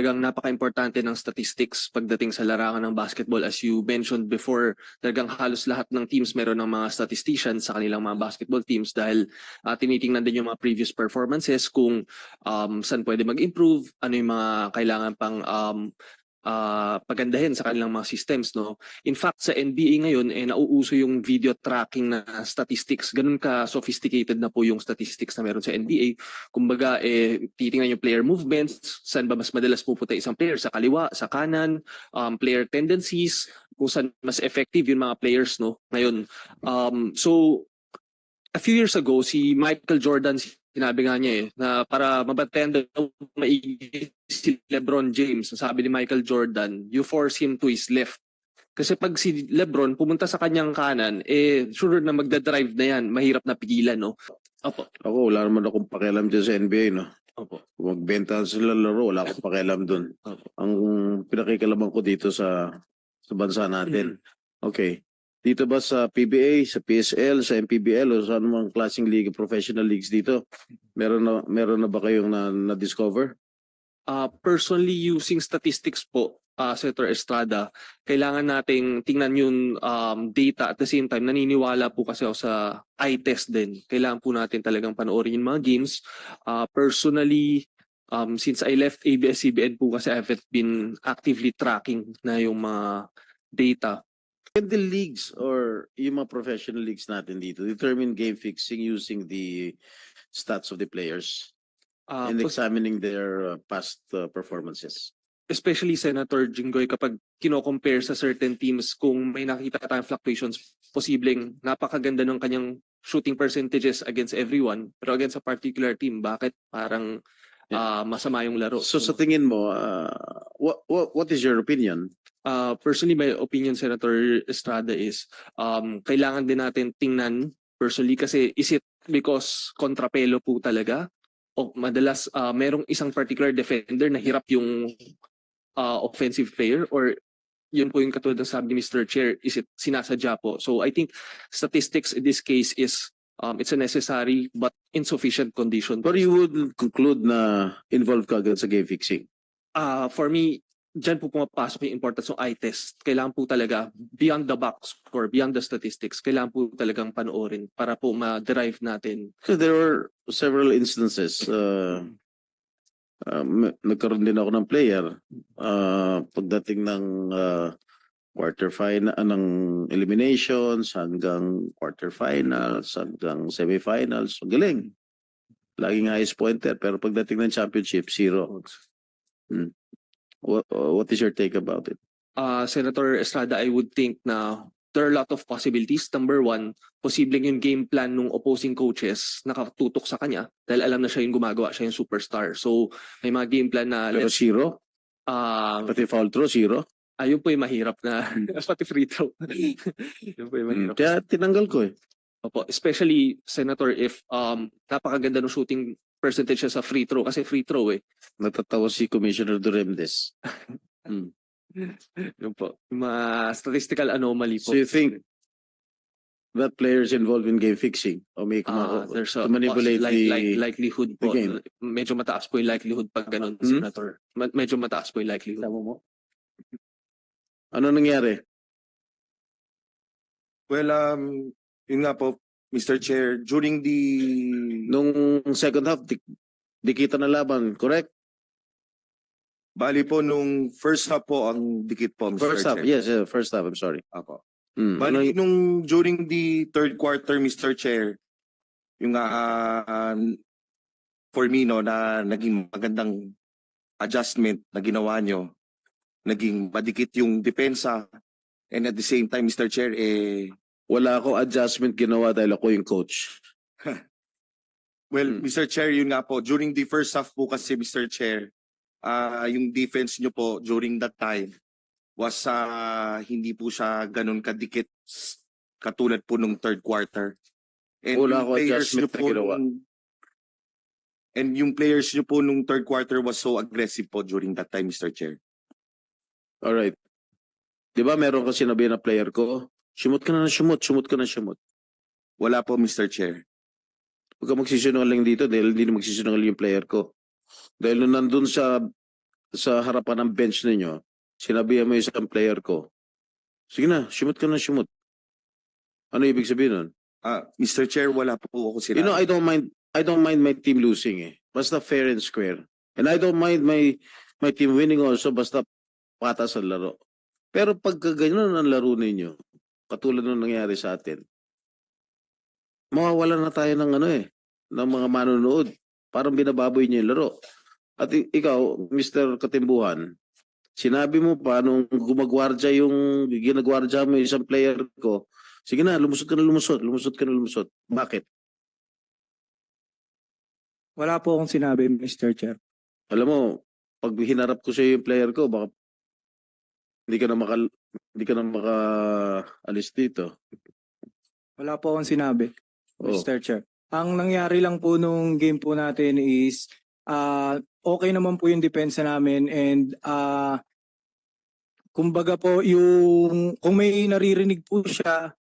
talagang napaka-importante ng statistics pagdating sa larangan ng basketball. As you mentioned before, talagang halos lahat ng teams meron ng mga statisticians sa kanilang mga basketball teams dahil tinitingnan din yung mga previous performances kung saan pwede mag-improve, ano yung mga kailangan pang pagandahin sa kanilang mga systems, no? In fact, sa NBA ngayon, nauuso yung video tracking na statistics. Ganun ka sophisticated na po yung statistics na meron sa NBA. Kumbaga, titingnan yung player movements, saan ba mas madalas pupunta isang player, sa kaliwa, sa kanan, player tendencies, kung saan mas effective yung mga players, no? Ngayon, so a few years ago, si Michael Jordan, sinabi nga niya na para mabantayan daw maigi si LeBron James, sabi ni Michael Jordan, you force him to his left. Kasi pag si LeBron pumunta sa kanyang kanan, sure na magdadrive na yan, mahirap na pigilan, no? Opo. Ako, wala naman akong pakialam dyan sa NBA, no? Opo. Kung magbenta sila laro, wala akong pakialam dun. Ang pinakikalaman ko dito sa bansa natin. Okay. Dito ba sa PBA, sa PSL, sa MPBL, o sa anumang klaseng league, professional leagues dito, meron na ba kayong na-discover? Personally, using statistics po, Senator Estrada, kailangan nating tingnan yung data at the same time, naniniwala po kasi ako sa eye test din. Kailangan po natin talagang panoorin yung mga games. Personally, since I left ABS-CBN po kasi I haven't been actively tracking na yung mga data. Can the leagues or yung mga professional leagues natin dito determine game fixing using the stats of the players and examining their past performances? Especially Senator Jinggoy, kapag kino-compare sa certain teams, kung may nakita tayong fluctuations, posibleng napakaganda ng kanyang shooting percentages against everyone, pero against a particular team, bakit parang masama yung laro? So sa tingin mo, what is your opinion? Personally, my opinion, Senator Estrada, is kailangan din natin tingnan personally kasi is it because kontrapelo po talaga o madalas merong isang particular defender na hirap yung offensive player, or yun po yung katulad ng sabi ni Mr. Chair, is it sinasadya po? So I think statistics in this case is it's a necessary but insufficient condition. But you would conclude na involved ka agad sa game fixing? For me, dyan po pumapasok yung importance ng eye test. Kailangan po talaga, beyond the box score, beyond the statistics, kailangan po talagang panoorin para po ma-derive natin. So there were several instances. Nagkaroon din ako ng player pagdating ng quarterfinal, ng eliminations hanggang quarterfinals, hanggang semifinals. Galing. Laging highest pointer. Pero pagdating ng championship, 0. What is your take about it? Senator Estrada, I would think na there are a lot of possibilities. Number one, posibleng yung game plan ng opposing coaches nakatutok sa kanya dahil alam na siya yung gumagawa, siya yung superstar. So may mga game plan na... Pero 0? Pati foul throw, 0? Yun po yung mahirap na, pati free throw. Yun po yung mahirap. Kaya tinanggal ko eh. Opo, especially, Senator, if napakaganda ng shooting percentage sa free throw, kasi free throw eh. Natatawa si Commissioner Duremdes. Yun po, mga statistical anomaly po. So you think that players involved in game fixing o may there's to a manipulate likelihood po. game? Medyo mataas po yung likelihood pag ganun, Senator. Medyo mataas po yung likelihood. mo? Ano nangyari? Well, yun nga po, Mr. Chair, during the... Nung second half, di kita na laban, correct? Bali po, nung first half po, ang dikit po, Mr. First half, Chair. yes, first half, I'm sorry. Apo. Ano, Bali, nung during the third quarter, Mr. Chair, yung for me, no, na naging magandang adjustment na ginawa nyo, naging madikit yung depensa, and at the same time, Mr. Chair, wala ako adjustment ginawa dahil ako yung coach. well, Mr. Chair, yun nga po, during the first half po kasi, Mr. Chair, yung defense nyo po during that time was hindi po siya ganun kadikit katulad po nung third quarter. And wala ako adjustment na ginawa. And yung players nyo po nung third quarter was so aggressive po during that time, Mr. Chair. Alright. Di ba meron kasi sinabi na player ko, sumot ka na ng sumot. Wala po, Mr. Chair. Huwag ka magsisinungaling dito dahil hindi na magsisinungaling yung player ko. Dahil nung nandun sa sa harapan ng bench ninyo, sinabihan mo yung isang player ko, sige na, shoot ka na shoot. Ano ibig sabihin nun? Mr. Chair, wala po ako You know, sinabi. I don't mind my team losing eh. Basta fair and square. And I don't mind my team winning also, basta patas ang laro. Pero pagka ganyan ang laro ninyo, katulad ng nangyari sa atin, mawawala na tayo ng ng mga manonood. Parang binababoy niyo yung laro. At ikaw, Mr. Katimbuhan, sinabi mo pa nung ginagwardya mo yung isang player ko, sige na, lumusot ka na lumusot. Bakit? Wala po akong sinabi, Mr. Chair. Alam mo, pag hinarap ko sa yung player ko, baka hindi ka na alis dito. Wala po akong sinabi, Oh. Mr. Chair. Ang nangyari lang po nung game po natin is okay naman po yung depensa namin and kumbaga po yung kung may naririnig po siya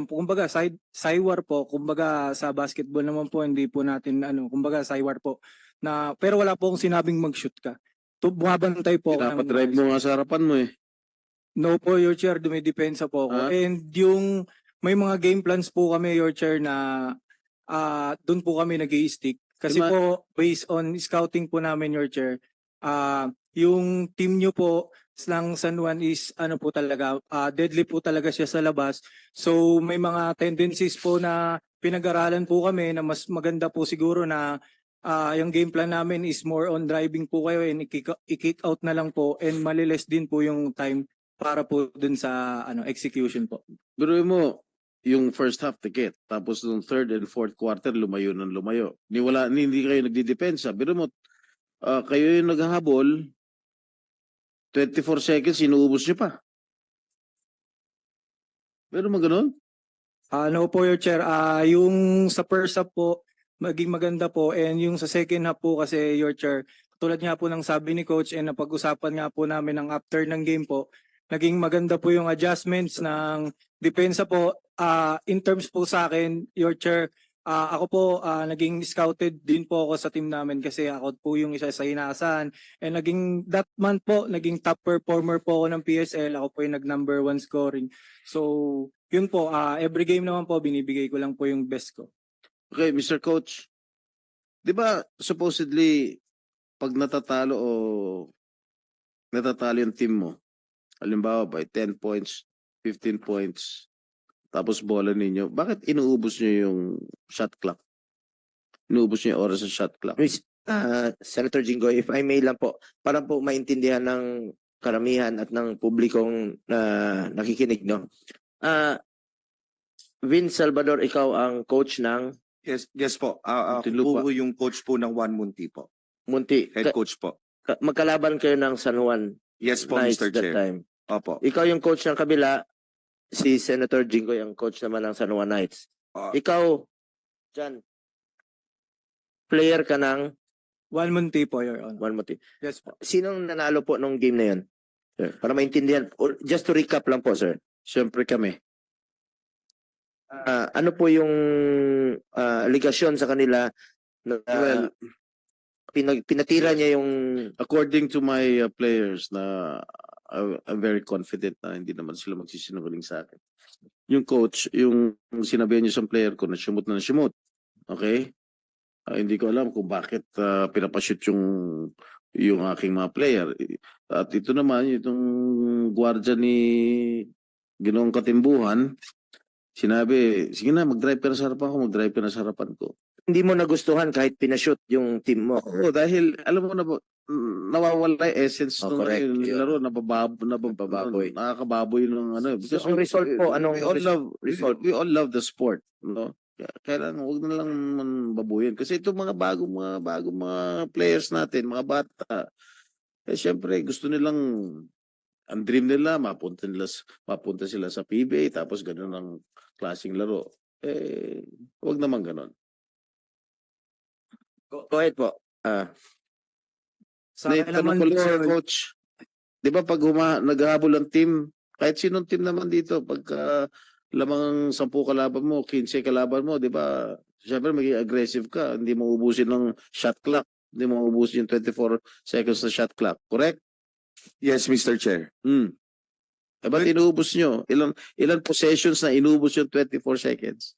kumbaga sidewar po, kumbaga sa basketball naman po hindi po natin kumbaga sidewar po na pero wala po akong sinabing mag-shoot ka. Bumabantay po ako ng Pinapadrive mo nga sa harapan mo eh. No po, Your Chair, dumidepensa po ako. And yung may mga game plans po kami, Your Chair, na doon po kami nag-i-stick. Kasi po, based on scouting po namin, Your Chair, yung team nyo po ng San Juan is po talaga, deadly po talaga siya sa labas. So may mga tendencies po na pinag-aralan po kami na mas maganda po siguro na yung game plan namin is more on driving po kayo and i-kick out na lang po and maliles din po yung time para po dun sa execution po. Pero mo, yung first half ticket, tapos yung third and fourth quarter, lumayo. Hindi kayo nagdidepensa. Pero mo, kayo yung naghahabol, 24 seconds, inuubos nyo pa. Pero mo ganun? No po, Your Chair. Yung sa first half po, maging maganda po. And yung sa second half po kasi, Your Chair, tulad nga po ng sabi ni Coach and napag-usapan nga po namin ng after ng game po, naging maganda po yung adjustments ng depensa po. In terms po sa akin, Your Chair, ako po naging scouted din po ako sa team namin kasi ako po yung isa sa inaasahan. And that month po, naging top performer po ako ng PSL. Ako po yung nag-number 1 scoring. So, yun po, every game naman po, binibigay ko lang po yung best ko. Okay, Mr. Coach, di ba supposedly, pag natatalo yung team mo, halimbawa by 10 points, 15 points, tapos bola ninyo, bakit inuubos nyo yung shot clock? Inuubos nyo yung oras sa shot clock? Senator Jinggoy, if I may lang po, para po maintindihan ng karamihan at ng publikong nakikinig, no? Vin Salvador, ikaw ang coach ng Yes po. Ako Muntinlupa. po yung coach po ng One Munti po. Munti. Head coach po. Magkalaban kayo ng San Juan Yes po, Knights Mr. that Chair. time. Opo. Ikaw yung coach ng kabila, si Senator Jinggoy ang coach naman ng San Juan Knights. Ikaw, Jan, player ka ng One Munti po, Your Honor. One Munti. Yes po. Sinong nanalo po nung game na yun? Sir, para maintindihan, or just to recap lang po, sir. Siyempre kami. Ano po yung aligasyon sa kanila na Well, pinatira niya yung according to my players na I'm very confident na hindi naman sila magsisinungaling sa akin. Yung coach, yung sinabihan niyo sa player ko na sumot. Okay? Hindi ko alam kung bakit pinapashoot yung aking mga player. At ito naman, itong gwardiya ni Ginoong Katimbuhan, sinabi, sige na, mag-drive ka na sa harapan ko, hindi mo nagustuhan kahit pinashoot yung team mo. Oo, dahil alam mo na nawawala yung essence ng correct. laro, nabababoy. Nakakababoy ng So, ang result po, anong result? We all love the sport, no? Kailangan huwag na lang babuyin. Kasi itong mga bagong mga players natin, mga bata, syempre gusto nilang, ang dream nila, mapunta sila sa PBA, tapos gano'n ang klaseng laro. Huwag naman gano'n. Go ahead po. Sa akin naman Tanong ko lang po, sa'yo, coach. Di ba pag naghahabol ang team, kahit sinong team naman dito, pagka lamang 10 kalaban mo, 15 kalaban mo, di ba? Siyempre maging aggressive ka, hindi mo ubusin ng shot clock. Hindi mo ubus yung 24 seconds na shot clock. Correct? Yes, Mr. Chair. Eh, ba't inuubos nyo? Ilan possessions na inubos yung 24 seconds?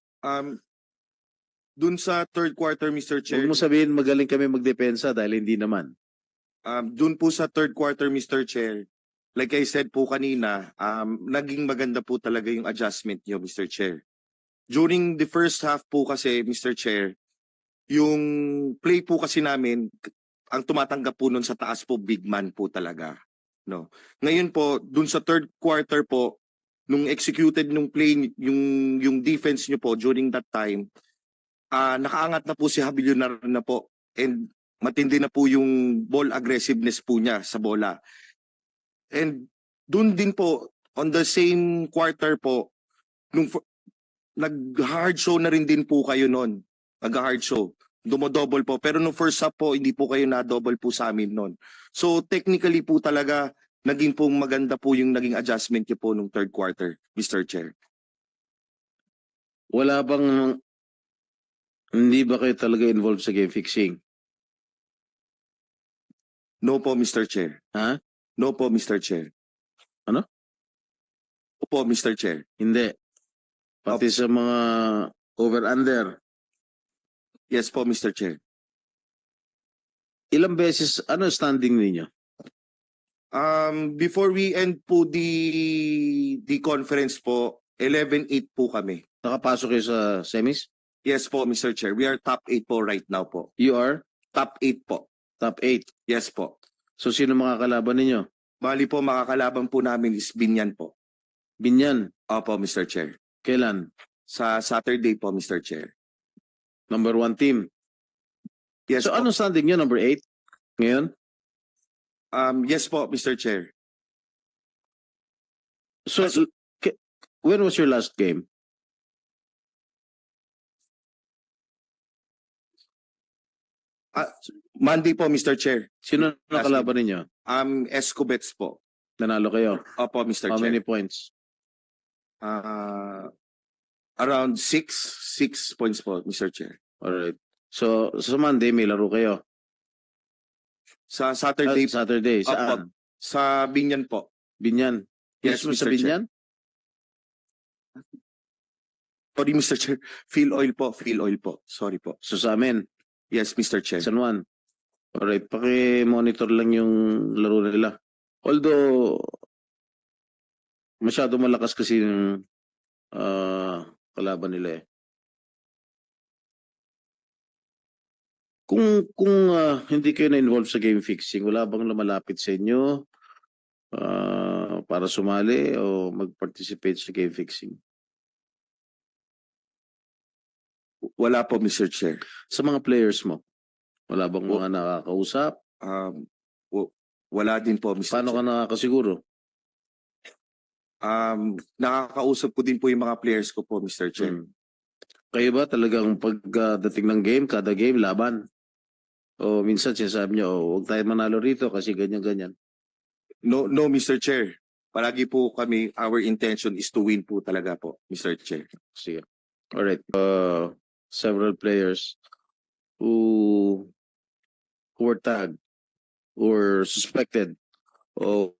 Dun sa third quarter, Mr. Chair, Huwag mo sabihin magaling kami magdepensa dahil hindi naman. dun po sa third quarter, Mr. Chair, like I said po kanina, naging maganda po talaga yung adjustment niyo, Mr. Chair. During the first half po kasi, Mr. Chair, yung play po kasi namin, ang tumatanggap po nun sa taas po, big man po talaga. No. Ngayon po, dun sa third quarter po, nung executed nung play, yung defense niyo po during that time, nakaangat na po si Habilionar na po and matindi na po yung ball aggressiveness po niya sa bola. And dun din po, on the same quarter po, nag-hard show na rin din po kayo noon. Nag-hard show. Dumodouble po. Pero nung first half po, hindi po kayo na-double po sa amin noon. So technically po talaga, naging po maganda po yung naging adjustment niyo po nung third quarter, Mr. Chair. Wala bang, hindi ba kayo talaga involved sa game fixing? No po, Mr. Chair. Ha? No po, Mr. Chair. Ano? Opo, Mr. Chair. Hindi. Pati sa mga over-under. Yes po, Mr. Chair. Ilang beses, ano standing ninyo? Before we end po the conference po, 11-8 po kami. Nakapasok kayo sa semis? Yes po, Mr. Chair. We are top 8 po right now po. You are Top 8 po. top 8. Yes po. So sino mga kalaban ninyo? Bali po, makakalaban po namin is Binyan po. Binyan. Opo, Mr. Chair. Kailan? Sa Saturday po, Mr. Chair. Number 1 team. Yes So po. ano standing nyo? Number 8? Ngayon? Yes po, Mr. Chair. So when was your last game? Monday po, Mr. Chair. Sino Last nakalaban ninyo? Escobets po. Nanalo kayo? Opo, Mr. How Chair. many points? Around 6 points po, Mr. Chair. Alright. So sa Monday may laro kayo? Sa Saturday, Saturday. Saan? sa Binyan po. Binyan. Yes, Mismo sa Mr. Chair. Binyan? Sorry, Mr. Chair. Fuel oil po. Fuel oil po. Sorry po. So sa amin, Yes, Mr. Chair. San Juan. Alright, paki-monitor lang yung laro nila. Although, masyado malakas kasi yung kalaban nila eh. Kung hindi kayo na-involve sa game fixing, wala bang lumalapit sa inyo para sumali o mag-participate sa game fixing? Wala po, Mr. Chair. Sa mga players mo, wala bang mga nakakausap? Wala din po, Mr. Paano ka Chair. nakakasiguro? Nakakausap ko din po yung mga players ko po, Mr. Chair. Kayo ba talagang pagdating ng game, kada game, laban? O minsan sinasabi niyo, huwag tayo manalo rito kasi ganyan-ganyan. No, Mr. Chair. Palagi po kami, our intention is to win po talaga po, Mr. Chair. Sige. Alright. Several players who were tagged or suspected of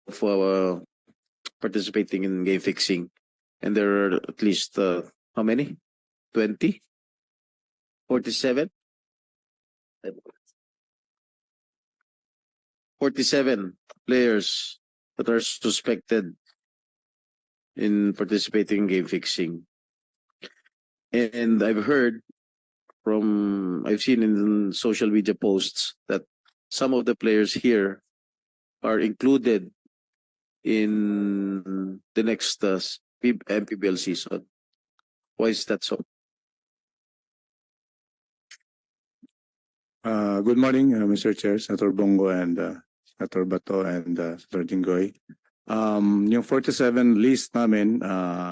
participating in game fixing. And there are at least, how many? 20? 47? 47 players that are suspected in participating in game fixing. And I've seen in social media posts that some of the players here are included in the next MPBL season. Why is that so? Good morning, Mr. Chair, Senator Bongo and Senator Bato and Senator Jinggoy. Yung 47 list namin,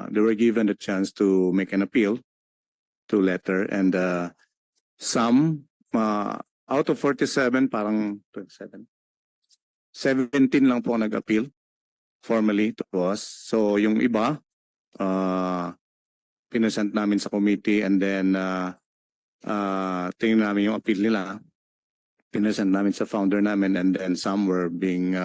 they were given the chance to make an appeal to letter and some out of 47, parang 27, 17 lang po nag-appeal formally to us. So yung iba, pinasent namin sa committee and then tingnan namin yung appeal nila. pinresent namin sa founder namin, and then some were being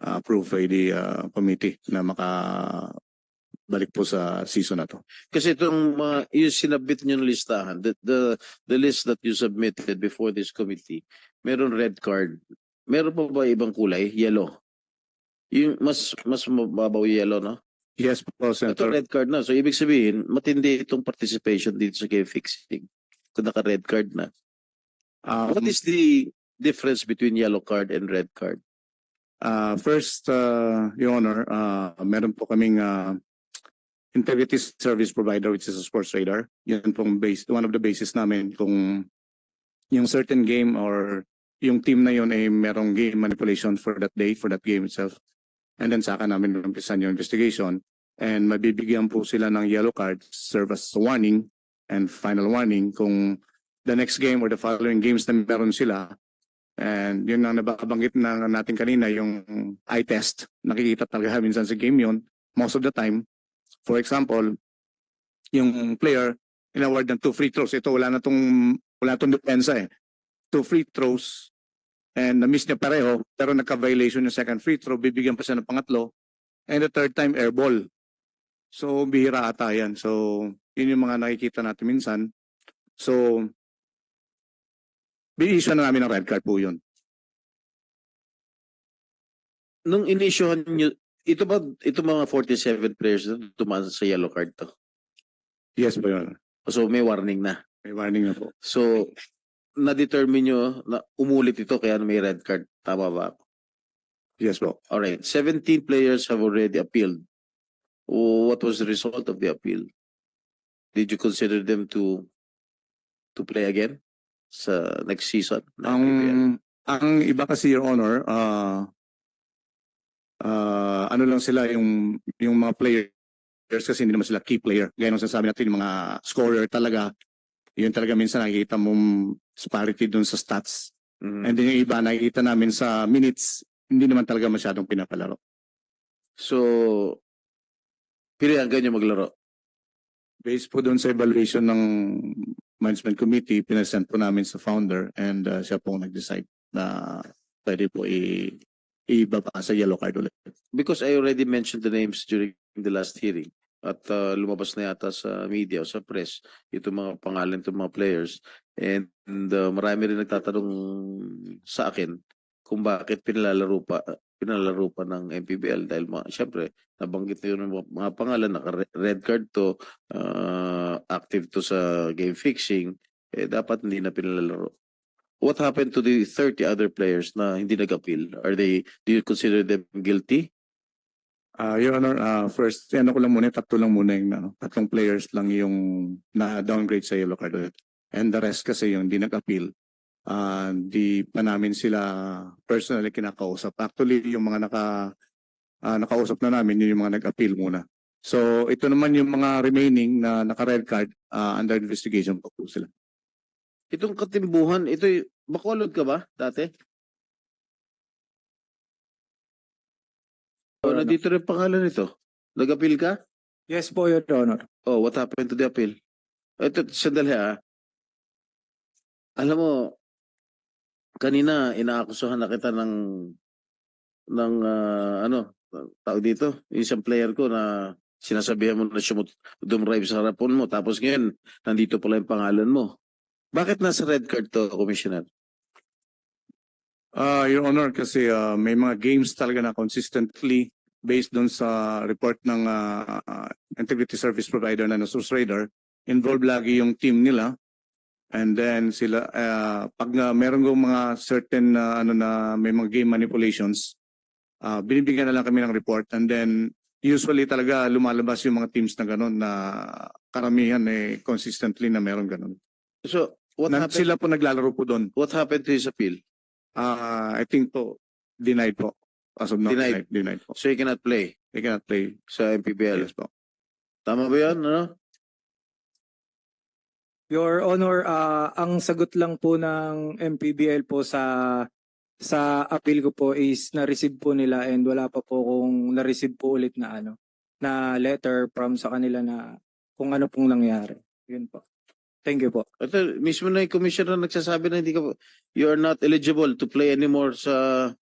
approved by the committee na makabalik po sa season na to. Kasi itong mga yung sinabit niyo ng listahan, the list that you submitted before this committee, meron red card. Meron pa ba ibang kulay? Yellow. Yung mas mababaw yung yellow, no? Yes po, Ito Senator. red card na. So ibig sabihin, matindi itong participation dito sa game fixing. Kung naka-red card na. What is the difference between yellow card and red card? First, Your Honor, meron po kaming integrity service provider, which is a sports radar. Yan pong one of the basis namin kung yung certain game or yung team na yun ay merong game manipulation for that day, for that game itself. And then saka namin umpisan yung investigation, and mabibigyan po sila ng yellow card, serve as a warning and final warning kung the next game or the following games na meron sila. And yun ang nababanggit na natin kanina, yung eye test. Nakikita talaga minsan sa game yun, most of the time. For example, yung player in-award ng 2 free throws. Ito wala tong depensa eh. 2 free throws and na-miss niya pareho, pero nagka-violation yung second free throw, bibigyan pa siya ng pangatlo, and the third time air ball. So bihira ata yan. So yun yung mga nakikita natin minsan. So bi-issue na namin ng red card po yun. Nung inisyohan nyo, ito mga 47 players na tumaan sa yellow card to? Yes po yun. So may warning na. May warning na po. So na-determine nyo na umulit ito kaya may red card. Tama ba? Yes po. Alright. 17 players have already appealed. What was the result of the appeal? Did you consider them to play again sa next season? Ang iba kasi, Your Honor, ano lang sila yung mga players kasi hindi naman sila key player. Gaya nung sinasabi natin, yung mga scorer talaga, yun talaga minsan nakikita mong disparity dun sa stats. And then yung iba nakikita namin sa minutes, hindi naman talaga masyadong pinapalaro. So, pinayagan nyo maglaro. Based po dun sa evaluation ng management committee, pinasend po namin sa founder, and siya po nag-decide na pwede po ibaba sa yellow card ulit. Because I already mentioned the names during the last hearing. At lumabas na yata sa media o sa press itong mga pangalan, itong mga players. And marami rin nagtatanong sa akin kung bakit pinalalaro pa ng MPBL dahil syempre nabanggit na yun ng mga pangalan, naka-red card to, active to sa game fixing, dapat hindi na pinalalaro. What happened to the 30 other players na hindi nag-appeal? Do you consider them guilty? Your Honor, first, ko lang muna, tatlo lang muna yung tatlong players lang yung na-downgrade sa yellow card ulit. And the rest kasi yung di nag-appeal, di pa namin sila personally kinakausap. Actually, yung mga nakausap na namin, yun yung mga nag-appeal muna. So, ito naman yung mga remaining na naka-red card, under investigation pa po sila. Itong katimbuhan, Bacolod ka ba dati? O, nandito rin pangalan nito. Nag-appeal ka? Yes po, Your Honor. Oh, what happened to the appeal? Ito, sandali ha. Alam mo, kanina inaakusahan na kita ng tawag dito, isang player ko na sinasabihan mo na dumrive sa harapon mo, tapos ngayon, nandito pala yung pangalan mo. Bakit nasa red card to, Commissioner? Your Honor, kasi may mga games talaga na consistently based doon sa report ng integrity service provider na Source Radar, involved lagi yung team nila. And then sila, pag meron kong mga certain na may mga game manipulations, binibigyan na lang kami ng report. And then usually talaga lumalabas yung mga teams na gano'n na karamihan consistently na meron gano'n. So, what happened? Sila po naglalaro po doon. What happened to his appeal? I think po, denied po. As of now, Denied. denied po. So he cannot play They cannot play. sa MPBL. Yes po. Tama ba yan? Ano? Your Honor, ang sagot lang po ng MPBL po sa appeal ko po is na-receive po nila, and wala pa po kung na-receive po ulit na letter from sa kanila na kung ano pong nangyari. Yun po. Thank you po. Ito, mismo na yung commissioner nagsasabi na you are not eligible to play anymore sa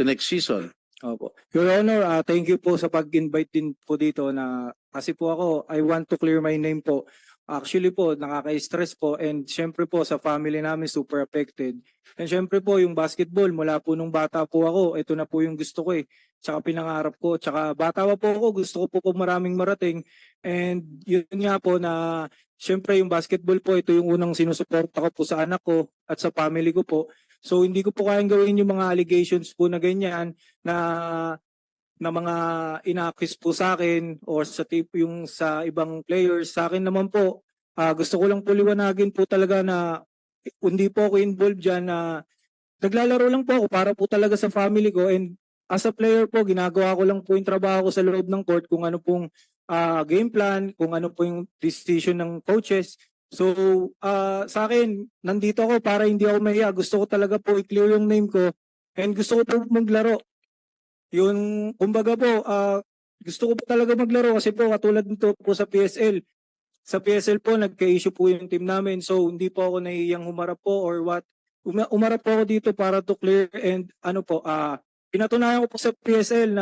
next season. Opo. Your Honor, thank you po sa pag-invite din po dito na kasi po ako, I want to clear my name po. Actually po, nakaka-stress po and syempre po sa family namin super affected. And syempre po yung basketball, mula po nung bata po ako, ito na po yung gusto ko eh. Tsaka pinangarap ko, tsaka bata pa po ako, gusto ko po maraming marating. And yun nga po na syempre yung basketball po, ito yung unang sinusuporta ko po sa anak ko at sa family ko po. So hindi ko po kayang gawin yung mga allegations po na ganyan na mga ina-accuse po sa akin or sa yung sa ibang players. Sa akin naman po, gusto ko lang po liwanagin po talaga na hindi po ako involved dyan na naglalaro lang po ako para po talaga sa family ko and as a player po, ginagawa ko lang po yung trabaho ko sa loob ng court kung ano pong game plan, kung ano po yung decision ng coaches. So, sa akin, nandito ako para hindi ako mahiya. Gusto ko talaga po i-clear yung name ko and gusto ko po maglaro. Yun, kumbaga po, gusto ko po talaga maglaro kasi po katulad nito po sa PSL. Sa PSL po, nagka-issue po yung team namin. So, hindi po ako nahihiyang humarap po or what. Umarap po ako dito para to clear and ano po, pinatunayan ko po sa PSL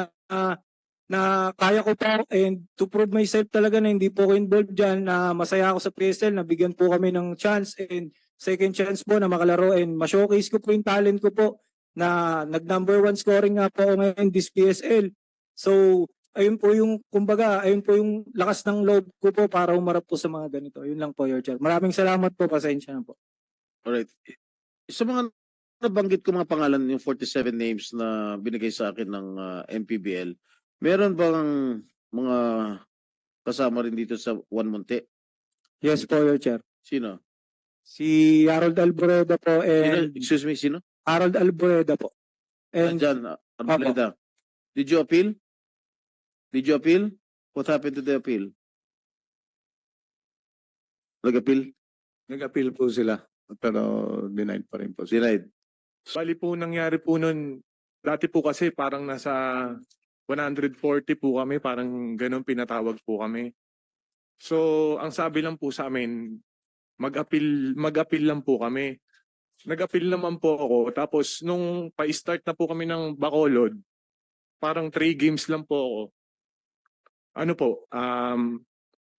na kaya ko po and to prove myself talaga na hindi po ako involved dyan, na masaya ako sa PSL, na bigyan po kami ng chance and second chance po na makalaro and ma-showcase ko po yung talent ko po na nag-number 1 scoring nga po ako ngayon this PSL. So, ayun po yung, kumbaga, ayun po yung lakas ng loob ko po para umarap po sa mga ganito. Yun lang po, Your Chair. Maraming salamat po, pasensya na po. Alright. Sa mga nabanggit ko mga pangalan, yung 47 names na binigay sa akin ng MPBL, meron bang mga kasama rin dito sa Juan Monte? Yes po, Your Chair. Sino? Si Harold Alboreda po and Excuse me, sino? Harold Alboreda po. And Andyan, Arboleda. Did you appeal? Did you appeal? What happened to the appeal? Nag-appeal? Nag-appeal po sila, pero denied pa rin po sila. Denied. Bali po nangyari po nun, dati po kasi parang nasa 140 po kami, parang ganun pinatawag po kami. So, ang sabi lang po sa amin, mag-appeal lang po kami. Nag-appeal naman po ako, tapos nung pa-start na po kami ng Bacolod, parang 3 games lang po ako. Ano po,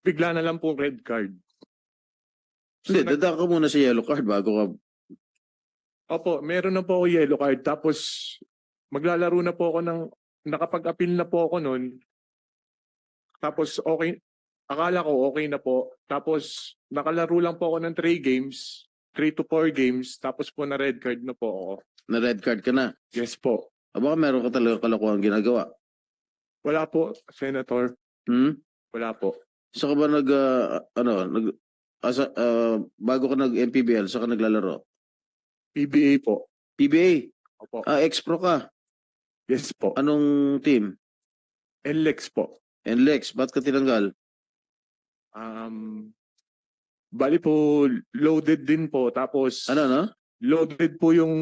bigla na lang po red card. Hindi, dada ka muna sa yellow card bago ka. Opo, meron na po ako yellow card. Tapos maglalaro na po ako nakapag-appeal na po ako noon. Tapos okay, akala ko okay na po. Tapos nakalaro lang po ako ng 3 games, 3 to 4 games. Tapos po na red card na po ako. Na red card ka na. Yes po. Baka meron ka talaga kalokohan ginagawa. Wala po, Senator. Wala po. Saka ba bago ka nag-MPBL, saka naglalaro? PBA po. PBA? Opo. Ex-pro ka? Yes po. Anong team? NLEX po. NLEX, ba't ka tinanggal? Bali po, loaded din po. Tapos, Ano? loaded po yung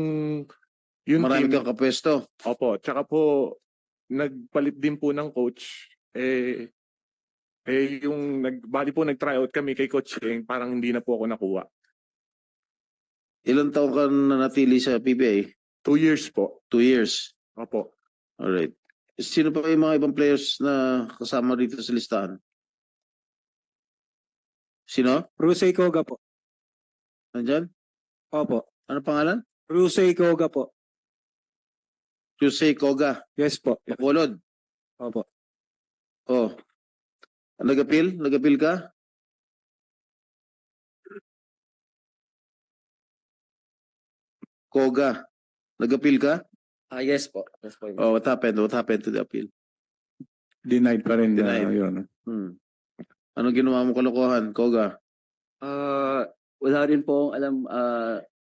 Marami team. kang kapwesto. Opo. Tsaka po, nagpalit din po ng coach. Bali po nag-tryout kami kay Coach Eng, parang hindi na po ako nakuha. Ilan taon ka nanatili sa PBA? 2 years po. 2 years. Opo. Alright. Sino pa yung mga ibang players na kasama dito sa listahan? Sino? Rusey Koga po. Nandyan? Opo. Ano pangalan? Rusey Koga po. Jose Koga. Yes po. Bacolod. Opo. Oh. Nag-appeal? Nag-appeal ka? Koga. Nag-appeal ka? Yes po. Yes po. Oh, what happened? What happened to the appeal? Denied pa rin. Denied. Yun. Anong ginawa mo kalokohan, Koga? Wala rin po akong alam.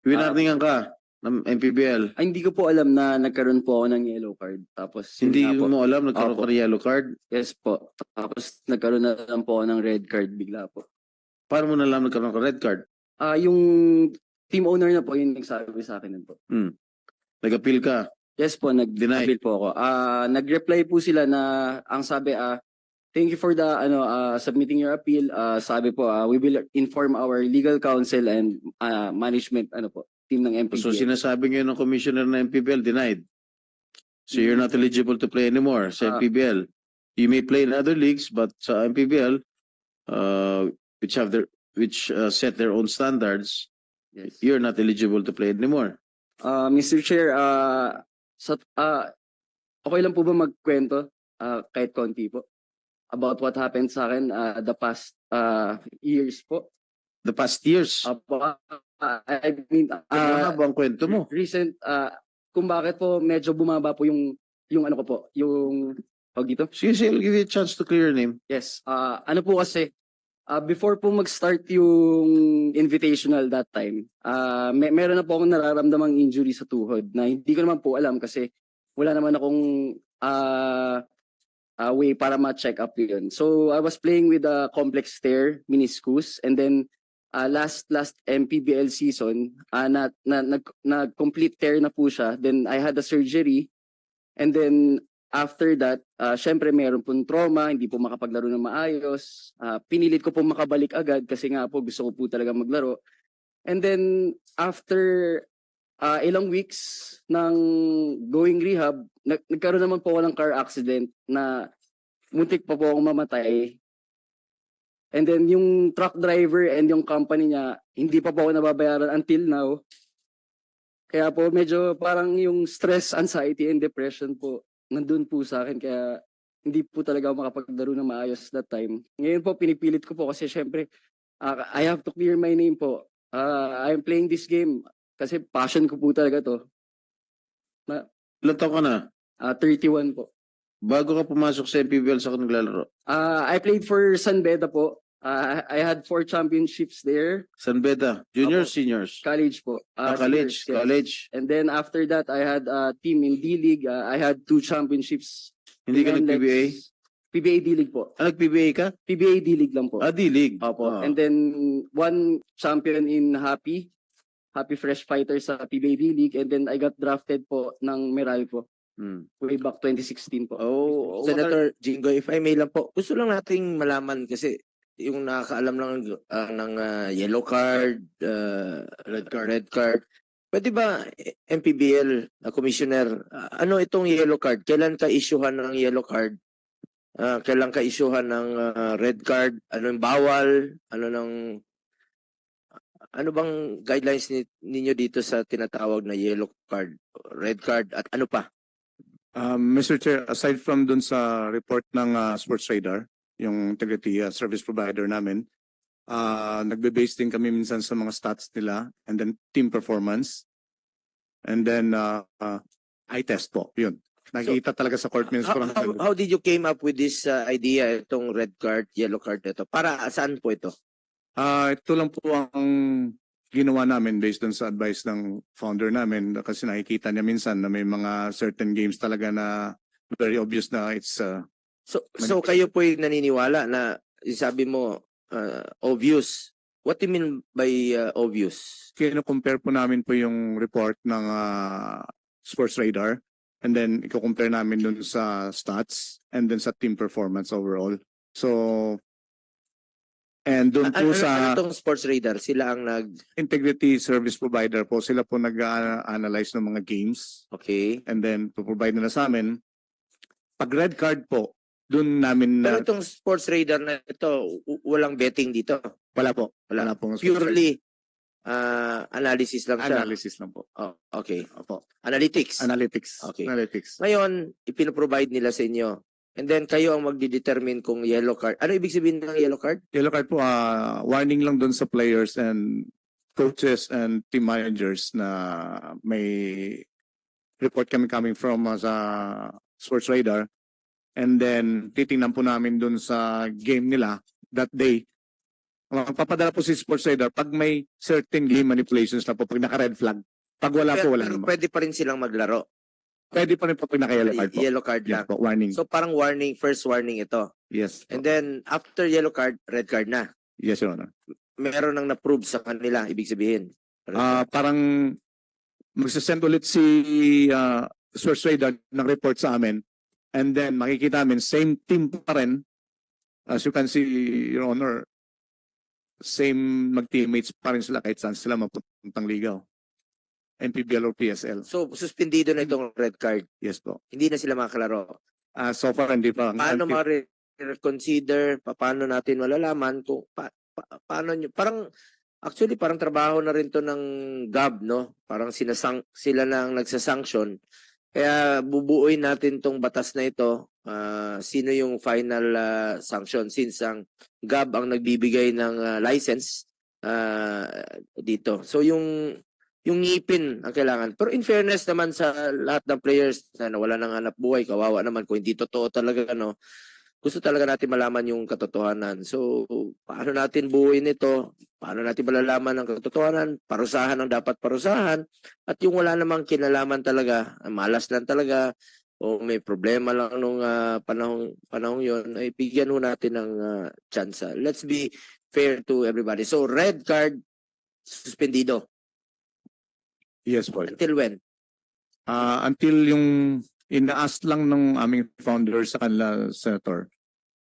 Winarningan ka ng MPBL. Hindi ko po alam na nagkaroon po ako ng yellow card. Tapos yun Hindi nga po. mo alam, nagkaroon Opo. ka ng yellow card. Yes po. Tapos nagkaroon na lang po ako ng red card bigla po. Paano mo nalaman nagkaroon ka red card? Yung team owner na po yung nagsabi sa akin nun po. Nag-appeal ka. Yes po, Denied. nag-appeal po ako. Nag-reply po sila na ang sabi Thank you for the submitting your appeal. Sabi po, we will inform our legal counsel and management team ng MPBL. So sinasabi ngayon ng commissioner ng MPBL denied. So you're not eligible to play anymore sa MPBL. You may play in other leagues, but sa MPBL, which set their own standards, Yes. you're not eligible to play anymore. Mr. Chair, okay lang po ba magkwento kahit konti po about what happened sa akin the past years po? The past years. I mean, Ano ba ang kwento mo? recent, kung bakit po medyo bumaba po yung ano ko po, yung dito? Sige, I'll give you a chance to clear your name. Yes. Ano po kasi, before po mag-start yung invitational that time, meron na po akong nararamdamang injury sa tuhod na hindi ko naman po alam kasi wala naman akong way para ma-check up yun. So I was playing with a complex tear, meniscus, and then last MPBL season, nag-complete tear na po siya. Then I had a surgery, and then after that, syempre meron pong trauma, hindi po makapaglaro ng maayos. Pinilit ko po makabalik agad kasi nga po gusto ko po talaga maglaro. And then after ilang weeks ng going rehab, nagkaroon naman po ako ng car accident na muntik pa po akong mamatay. And then yung truck driver and yung company niya, hindi pa po ako nababayaran until now. Kaya po medyo parang yung stress, anxiety, and depression po nandun po sa akin, kaya hindi po talaga ako makapaglaro ng maayos that time. Ngayon po, pinipilit ko po kasi syempre, I have to clear my name po. I'm playing this game kasi passion ko po talaga to. Ilan taon ka na? 31 po. Bago ka pumasok sa MPBL sa naglalaro? I played for San Beda po. I had 4 championships there. San Beda? Juniors, Apo. seniors? College po. College, Seniors, yes. college. And then after that, I had a team in D-League. I had 2 championships. Hindi ka in nag-PBA? PBA D-League po. Nag-PBA ka? PBA D-League lang po. D-League. Opo. Ah. And then 1 champion in Happy Fresh Fighter sa PBA D-League. And then I got drafted po ng Meralco way back 2016 po. Oh, Senator Jinggoy, if I may lang po, gusto lang nating malaman kasi yung nakakaalam lang ng yellow card, red card. Pwede ba MPBL commissioner, ano itong yellow card? Kailan ka-issuehan ng yellow card? Kailan ka-issuehan ng red card? Ano yung bawal? Ano bang guidelines ninyo dito sa tinatawag na yellow card, red card, at ano pa? Mr. Chair, aside from dun sa report ng Sports Radar, yung integrity service provider namin, nagbe-base din kami minsan sa mga stats nila and then team performance. And then eye test po, yun. Nakikita talaga sa court minutes. How did you came up with this idea, itong red card, yellow card ito? Para saan po ito? Ito lang po ang ginawa namin based dun sa advice ng founder namin kasi nakikita niya minsan na may mga certain games talaga na very obvious na it's So kayo po yung naniniwala na sabi mo obvious. What do you mean by obvious? kino-compare po namin po yung report ng Sports Radar and then i-compare namin dun sa stats and then sa team performance overall. So and dun po sa Ano itong Sports Radar? Sila ang integrity service provider po, sila po nag-analyze ng mga games okay. and then provide nila sa amin. Pag red card po, dun namin Pero na itong Sports Radar na ito, walang betting dito. wala po. Wala pong Sports Purely analysis lang Radar. siya. Analysis lang po. Oh, okay. Opo. Analytics. Analytics. Okay. Analytics. Ngayon, ipino-provide nila sa inyo. And then kayo ang magdi-determine kung yellow card. Ano ibig sabihin ng yellow card? Yellow card po, warning lang dun sa players and coaches and team managers na may report kami coming from sa Sports Radar. And then, titingnan po namin dun sa game nila that day. Magpapadala po si Sports Radar pag may certain game manipulations na po, pag naka-red flag. Pag wala po, wala Pero naman. pwede pa rin silang maglaro. Pwede pa rin po pag naka-yellow card po. Yellow card Yes lang. po, warning. So parang warning, first warning ito. Yes. And then after yellow card, red card na. Yes, Your Honor. Meron nang na-prove sa kanila, ibig sabihin. Parang magsasend ulit si Sports Radar ng report sa amin and then makikita namin same team pa rin As you can see, Your Honor, same mag-teammates pa rin sila kahit saan sila mapuntang ligaw. NPBL or PSL. So, suspendido na itong red card. Yes po. Hindi na sila makakalaro. So far, hindi pa. Paano Until- ma-reconsider? Paano natin malalaman kung paano nyo? Parang, actually, parang trabaho na rin to ng GAB, no? Parang sila na ang nagsasanction. Kaya bubuuin natin tong batas na ito. Sino yung final sanction? Since ang GAB ang nagbibigay ng license dito. So yung ngipin ang kailangan. Pero in fairness naman sa lahat ng players na wala nang hanap buhay, kawawa naman kung hindi totoo talaga, no? Gusto talaga natin malaman yung katotohanan. So, paano natin buuin ito? Paano natin malalaman ang katotohanan? Parusahan ang dapat parusahan. At yung wala namang kinalaman talaga, malas lang talaga, o may problema lang nung panahong yon, ay bigyan ho natin ng tsansa. Let's be fair to everybody. So, red card, suspendido. Yes po. Until when? Until yung ina-ask lang ng aming founder sa kanila, Senator,